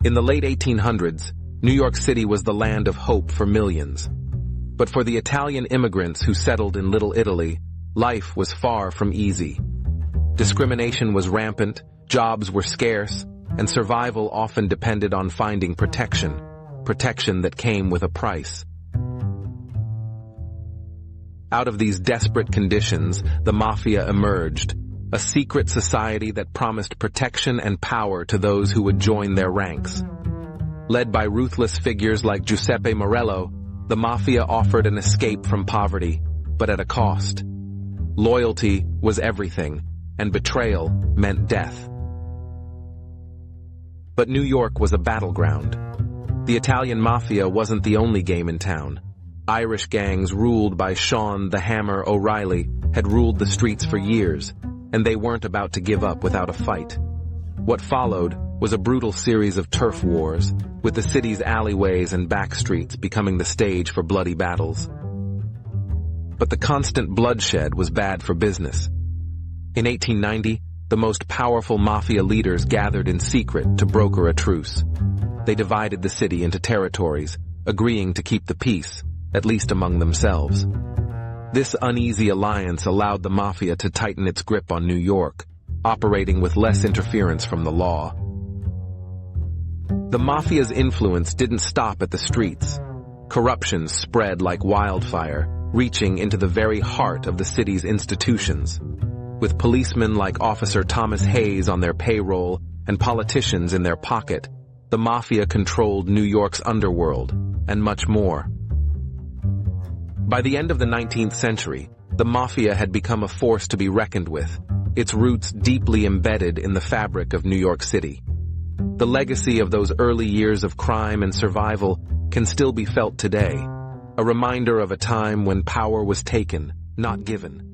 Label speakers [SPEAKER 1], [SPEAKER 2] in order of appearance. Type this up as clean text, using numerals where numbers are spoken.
[SPEAKER 1] In the late 1800s, New York City was the land of hope for millions. But for the Italian immigrants who settled in Little Italy, life was far from easy. Discrimination was rampant, jobs were scarce, and survival often depended on finding protection that came with a price. Out of these desperate conditions, the mafia emerged, a secret society that promised protection and power to those who would join their ranks. Led by ruthless figures like Giuseppe Morello, the mafia offered an escape from poverty, but at a cost. Loyalty was everything, and betrayal meant death. But New York was a battleground. The Italian mafia wasn't the only game in town. Irish gangs ruled by Sean the Hammer O'Reilly had ruled the streets for years, and they weren't about to give up without a fight. What followed was a brutal series of turf wars, with the city's alleyways and back streets becoming the stage for bloody battles. But the constant bloodshed was bad for business. In 1890, the most powerful mafia leaders gathered in secret to broker a truce. They divided the city into territories, agreeing to keep the peace, at least among themselves. This uneasy alliance allowed the mafia to tighten its grip on New York, operating with less interference from the law. The mafia's influence didn't stop at the streets. Corruption spread like wildfire, reaching into the very heart of the city's institutions. With policemen like Officer Thomas Hayes on their payroll and politicians in their pocket, the mafia controlled New York's underworld, and much more. By the end of the 19th century, the mafia had become a force to be reckoned with, its roots deeply embedded in the fabric of New York City. The legacy of those early years of crime and survival can still be felt today, a reminder of a time when power was taken, not given.